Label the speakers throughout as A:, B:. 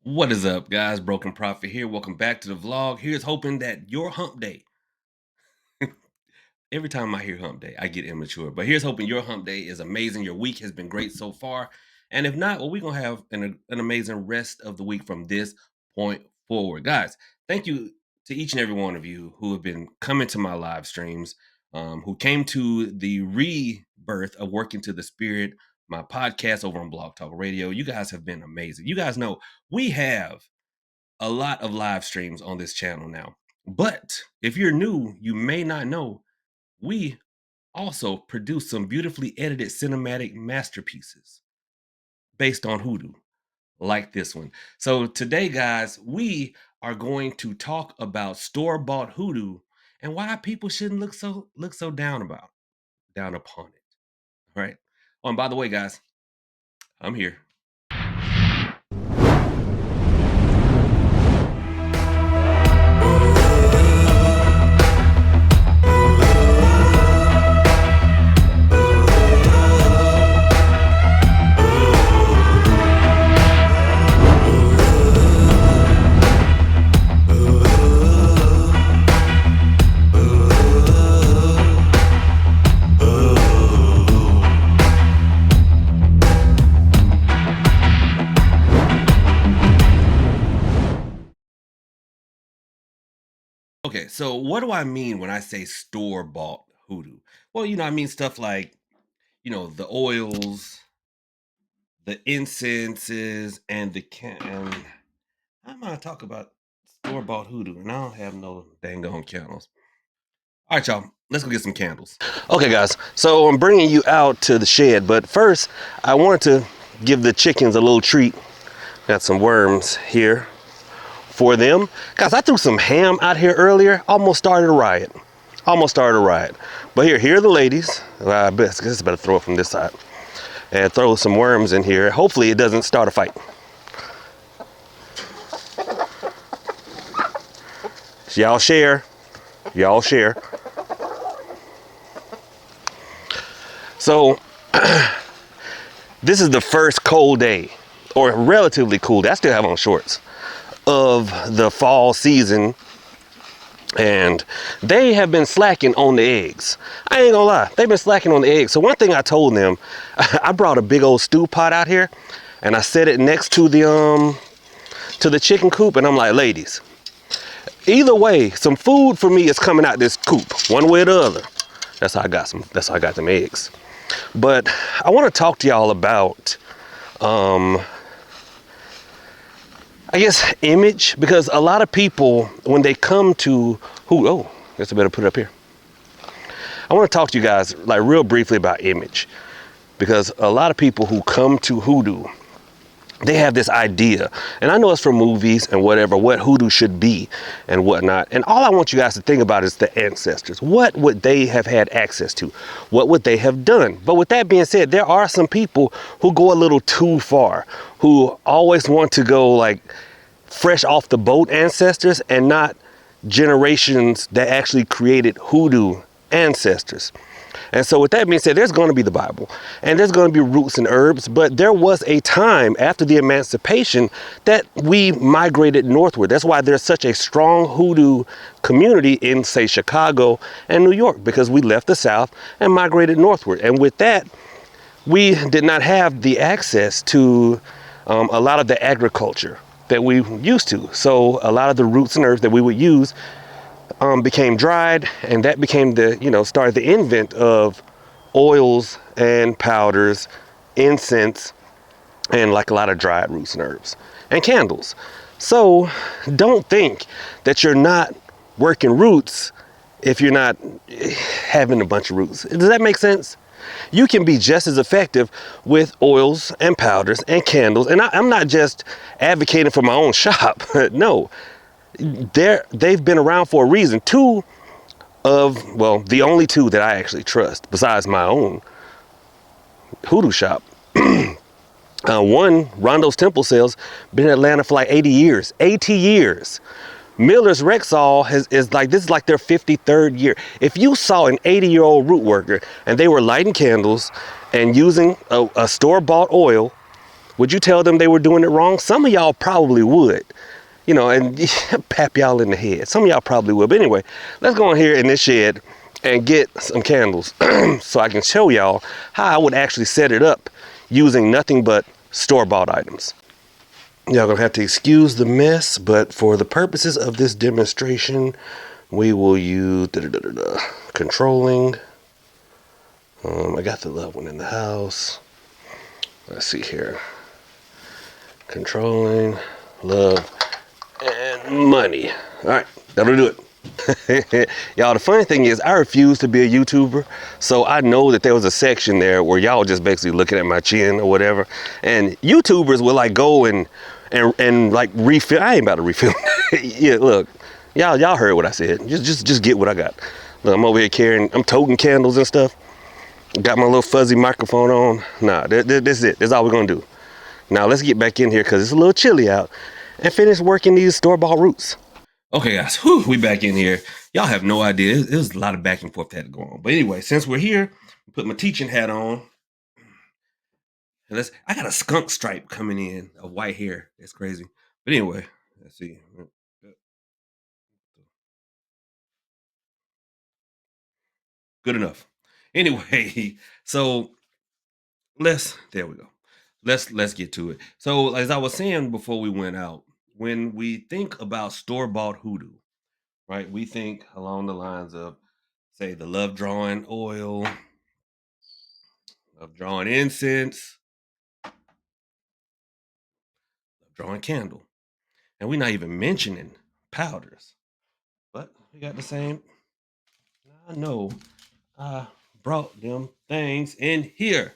A: What is up, guys? Broken Prophet here. Welcome back to the vlog. Here's hoping that your hump day, every time I hear hump day, I get immature. But here's hoping your hump day is amazing. Your week has been great so far. And if not, well, we're going to have an amazing rest of the week from this point forward. Guys, thank you to each and every one of you who have been coming to my live streams, who came to the rebirth of Working to the Spirit, my podcast over on Blog Talk Radio. You guys have been amazing. You guys know we have a lot of live streams on this channel now. But if you're new, you may not know we also produce some beautifully edited cinematic masterpieces based on Hoodoo, like this one. So today, guys, we are going to talk about store-bought Hoodoo and why people shouldn't look so down upon it. All right. Oh, and by the way, guys, I'm here. Okay, so what do I mean when I say store-bought Hoodoo? Well, I mean stuff like, the oils, the incenses, and and I'm gonna talk about store-bought Hoodoo, and I don't have no dang on candles. All right, y'all, let's go get some candles. Okay, guys, so I'm bringing you out to the shed, but first, I wanted to give the chickens a little treat. Got some worms here for them. Guys, I threw some ham out here earlier, almost started a riot. But here are the ladies. I guess I better throw it from this side. And throw some worms in here. Hopefully it doesn't start a fight. Y'all share. So this is the first cold day, or relatively cool day. I still have on shorts, of the fall season. And they have been slacking on the eggs. I ain't gonna lie, they've been slacking on the eggs. So one thing I told them, I brought a big old stew pot out here and I set it next to the chicken coop, and I'm like, ladies, either way, some food for me is coming out this coop, one way or the other. That's how I got them eggs. But I want to talk to y'all about I guess image, because a lot of people, when they come to I guess I better put it up here. I want to talk to you guys like real briefly about image, because a lot of people who come to Hoodoo, they have this idea, and I know it's from movies and whatever, what Hoodoo should be and whatnot. And all I want you guys to think about is the ancestors. What would they have had access to? What would they have done? But with that being said, there are some people who go a little too far, who always want to go like fresh off the boat ancestors and not generations that actually created Hoodoo ancestors. And so with that being said, there's going to be the Bible and there's going to be roots and herbs, but there was a time after the emancipation that we migrated northward. That's why there's such a strong Hoodoo community in, say, Chicago and New York, because we left the South and migrated northward. And with that, we did not have the access to a lot of the agriculture that we used to. So a lot of the roots and herbs that we would use became dried, and that became started the invent of oils and powders, incense, and like a lot of dried roots and herbs and candles. So don't think that you're not working roots if you're not having a bunch of roots. Does that make sense? You can be just as effective with oils and powders and candles. And I'm not just advocating for my own shop. No, they've been around for a reason. The only two that I actually trust besides my own Hoodoo shop. One, Rondo's Temple Sales, been in Atlanta for like 80 years. 80 years. Miller's Rexall this is like their 53rd year. If you saw an 80-year-old root worker and they were lighting candles and using a store-bought oil Would you tell them they were doing it wrong? Some of y'all probably would, and pap y'all in the head. Some of y'all probably would. But anyway, let's go in here in this shed and get some candles so I can show y'all how I would actually set it up using nothing but store-bought items. Y'all gonna have to excuse the mess, but for the purposes of this demonstration, we will use controlling. I got the loved one in the house. Let's see here. Controlling, love, and money. All right, that'll do it. Y'all, the funny thing is I refuse to be a YouTuber, so I know that there was a section there where y'all just basically looking at my chin or whatever, and YouTubers will like go and like refill. I ain't about to refill. Yeah, look, y'all heard what I said. Just get what I got. Look, I'm over here I'm toting candles and stuff. Got my little fuzzy microphone on. Nah, this is it. That's all we're gonna do. Now let's get back in here because it's a little chilly out and finish working these store-bought roots. Okay, guys, we back in here. Y'all have no idea. It was a lot of back and forth that had to go on. But anyway, since we're here, put my teaching hat on. And I got a skunk stripe coming in of white hair. That's crazy. But anyway, let's see. Good enough. Anyway, so there we go. Let's get to it. So as I was saying before we went out, when we think about store-bought hoodoo, right? We think along the lines of, say, the love drawing oil, love drawing incense, love drawing candle. And we're not even mentioning powders. But we got the same. I know I brought them things in here.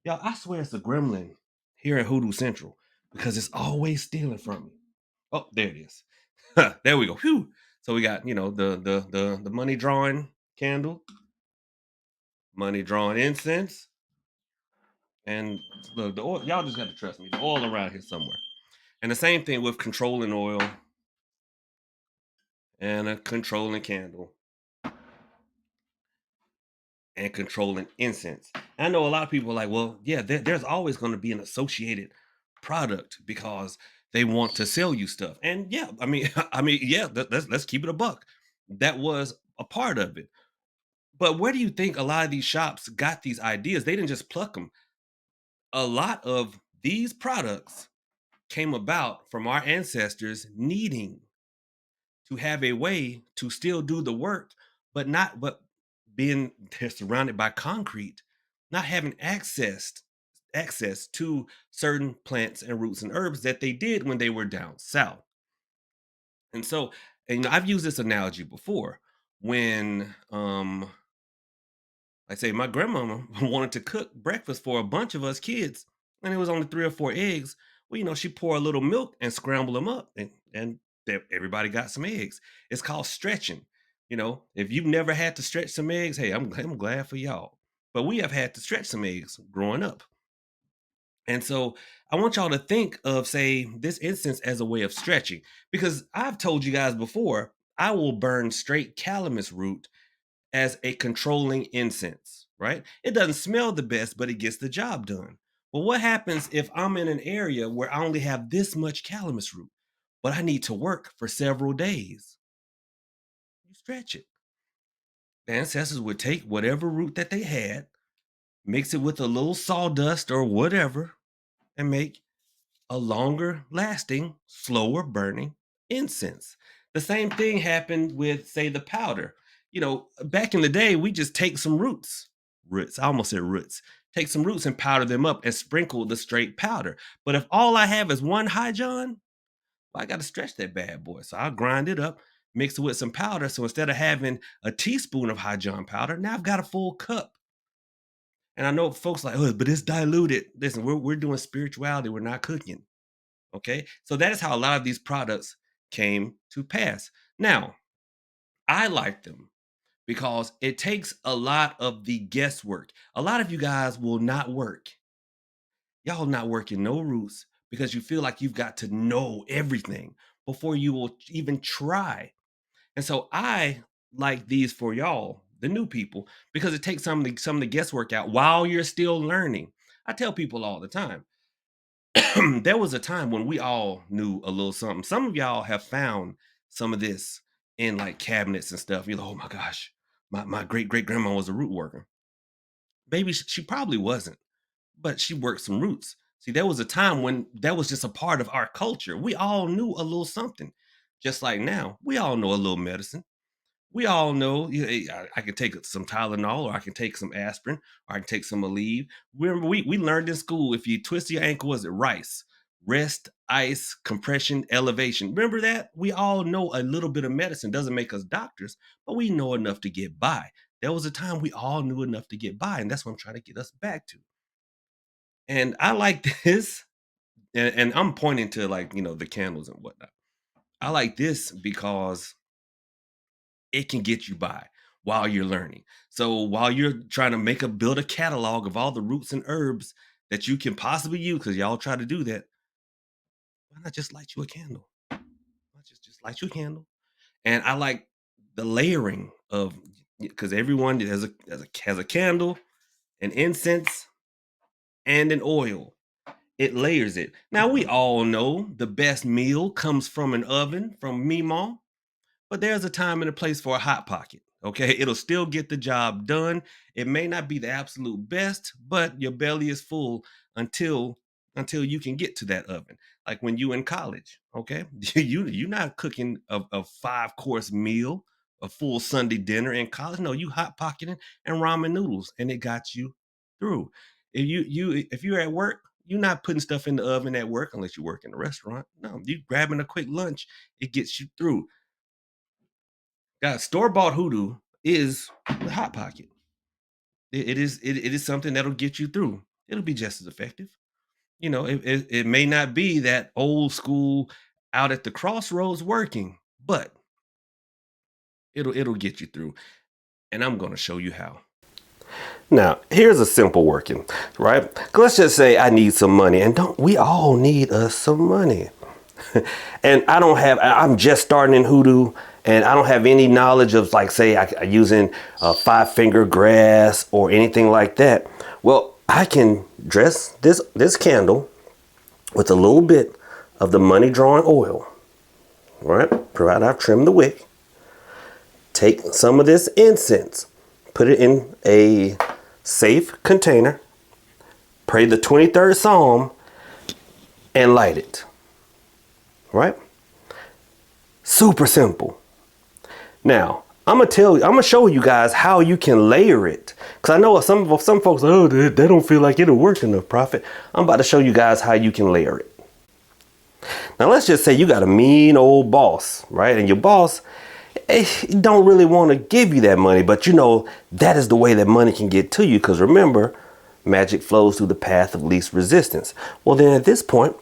A: Y'all, I swear it's a gremlin here at Hoodoo Central because it's always stealing from me. Oh, there it is. There we go. Whew. So we got, the money drawing candle, money drawing incense, and look, the oil. Y'all just got to trust me. The oil around here somewhere. And the same thing with controlling oil and a controlling candle and controlling incense. And I know a lot of people are like, well, yeah, there's always going to be an associated product because they want to sell you stuff. And yeah, yeah, let's keep it a buck. That was a part of it. But where do you think a lot of these shops got these ideas? They didn't just pluck them. A lot of these products came about from our ancestors needing to have a way to still do the work, but being they're surrounded by concrete, not having access to certain plants and roots and herbs that they did when they were down south. And so, I've used this analogy before when I say my grandmama wanted to cook breakfast for a bunch of us kids, and it was only 3 or 4 eggs. Well, she pour a little milk and scramble them up, and everybody got some eggs. It's called stretching. If you've never had to stretch some eggs, hey, I'm glad for y'all. But we have had to stretch some eggs growing up. And so I want y'all to think of, say, this instance as a way of stretching, because I've told you guys before, I will burn straight calamus root as a controlling incense, right? It doesn't smell the best, but it gets the job done. Well, what happens if I'm in an area where I only have this much calamus root, but I need to work for several days? You stretch it. The ancestors would take whatever root that they had, mix it with a little sawdust or whatever, and make a longer lasting, slower burning incense. The same thing happened with, say, the powder. Back in the day, we just take some roots. I almost said roots. Take some roots and powder them up and sprinkle the straight powder. But if all I have is one high john, well, I got to stretch that bad boy. So I'll grind it up, mix it with some powder. So instead of having a teaspoon of high john powder, now I've got a full cup. And I know folks like, oh, but it's diluted. Listen, we're doing spirituality. We're not cooking. Okay. So that is how a lot of these products came to pass. Now, I like them because it takes a lot of the guesswork. A lot of you guys will not work. Y'all not working no roots because you feel like you've got to know everything before you will even try. And so I like these for y'all, the new people, because it takes some of the guesswork out while you're still learning. I tell people all the time, There was a time when we all knew a little something. Some of y'all have found some of this in like cabinets and stuff. You're like, oh my gosh, my great great grandma was a root worker. Maybe she probably wasn't, but she worked some roots. See, there was a time when that was just a part of our culture. We all knew a little something. Just like now, we all know a little medicine. We all know I can take some Tylenol, or I can take some aspirin, or I can take some Aleve. Remember, we learned in school, if you twist your ankle, was it rice? Rest, ice, compression, elevation. Remember that? We all know a little bit of medicine. Doesn't make us doctors, but we know enough to get by. There was a time we all knew enough to get by, and that's what I'm trying to get us back to. And I like this, and I'm pointing to, like, the candles and whatnot. I like this because it can get you by while you're learning. So while you're trying to build a catalog of all the roots and herbs that you can possibly use, because y'all try to do that, why not just light you a candle? Why not just light you a candle? And I like the layering of, because everyone has a candle, an incense, and an oil. It layers it. Now we all know the best meal comes from an oven, from Meemaw. But there's a time and a place for a hot pocket. Okay, it'll still get the job done. It may not be the absolute best, but your belly is full until you can get to that oven. Like when you in college, okay, you're not cooking a 5-course meal, a full Sunday dinner in college. No, you hot pocketing and ramen noodles, and it got you through. If you're at work, you're not putting stuff in the oven at work unless you work in a restaurant. No, you grabbing a quick lunch, it gets you through. Guys, store-bought Hoodoo is the hot pocket. It is something that'll get you through. It'll be just as effective. It may not be that old school out at the crossroads working, but it'll get you through. And I'm gonna show you how. Now, here's a simple working, right? Let's just say I need some money, and don't we all need us some money? And I'm just starting in Hoodoo, and I don't have any knowledge of, like, say, using a 5-finger grass or anything like that. Well, I can dress this candle with a little bit of the money drawing oil, right? Provided I've trimmed the wick. Take some of this incense, put it in a safe container, pray the 23rd Psalm, and light it. Right? Super simple. Now, I'm gonna show you guys how you can layer it. Because I know some folks, oh, they don't feel like it'll work enough, Prophet. I'm about to show you guys how you can layer it. Now, let's just say you got a mean old boss, right? And your boss don't really want to give you that money, but that is the way that money can get to you. Because remember, magic flows through the path of least resistance. Well, then at this point,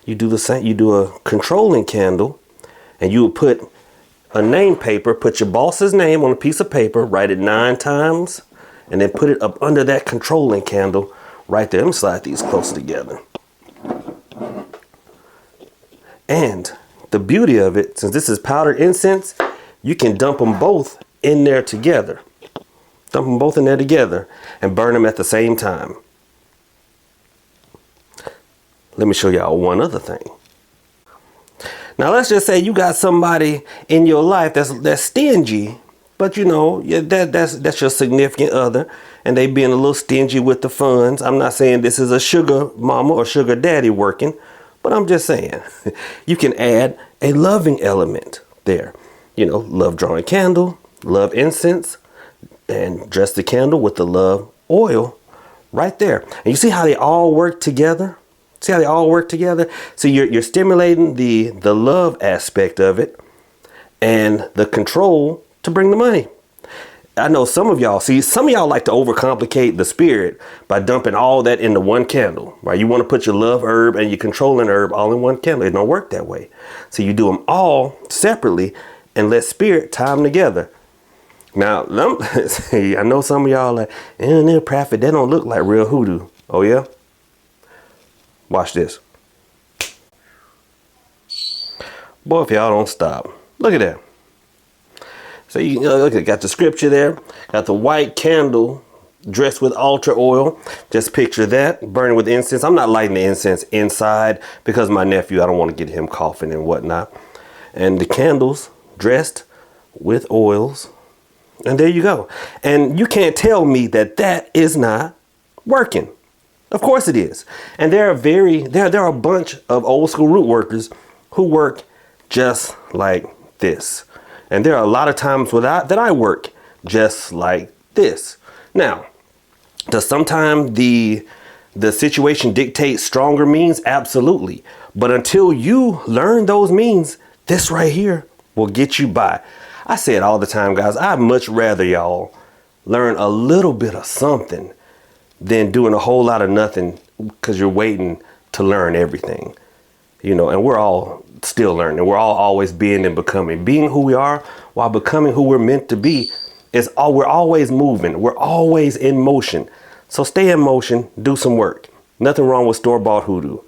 A: you do the same. You do a controlling candle, and you would put a name paper, put your boss's name on a piece of paper, write it 9 times, and then put it up under that controlling candle right there. Let me slide these close together. And the beauty of it, since this is powdered incense, you can dump them both in there together. Dump them both in there together and burn them at the same time. Let me show y'all one other thing. Now, let's just say you got somebody in your life that's stingy, but that's your significant other, and they being a little stingy with the funds. I'm not saying this is a sugar mama or sugar daddy working, but I'm just saying you can add a loving element there. Love drawing candle, love incense, and dress the candle with the love oil right there. And you see how they all work together? See how they all work together? So you're stimulating the love aspect of it and the control to bring the money. I know some of y'all like to overcomplicate the spirit by dumping all that into one candle, right? You want to put your love herb and your controlling herb all in one candle. It don't work that way. So you do them all separately and let spirit tie them together. Now, I know some of y'all like, they're Prophet, they don't look like real Hoodoo. Oh yeah? Watch this. Boy, if y'all don't stop. Look at that. So you look, got the scripture there. Got the white candle, dressed with altar oil. Just picture that, burning with incense. I'm not lighting the incense inside because my nephew, I don't want to get him coughing and whatnot. And the candles dressed with oils. And there you go. And you can't tell me that that is not working. Of course it is. And there are a bunch of old school root workers who work just like this. And there are a lot of times that I work just like this. Now, does sometimes the situation dictate stronger means? Absolutely. But until you learn those means, this right here will get you by. I say it all the time, guys. I'd much rather y'all learn a little bit of something than doing a whole lot of nothing because you're waiting to learn everything. You know, and we're all still learning. We're all always being and becoming. Being who we are while becoming who we're meant to be is all. We're always moving. We're always in motion. So stay in motion. Do some work. Nothing wrong with store-bought hoodoo.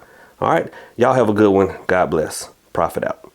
A: All right. Y'all have a good one. God bless. Prophet out.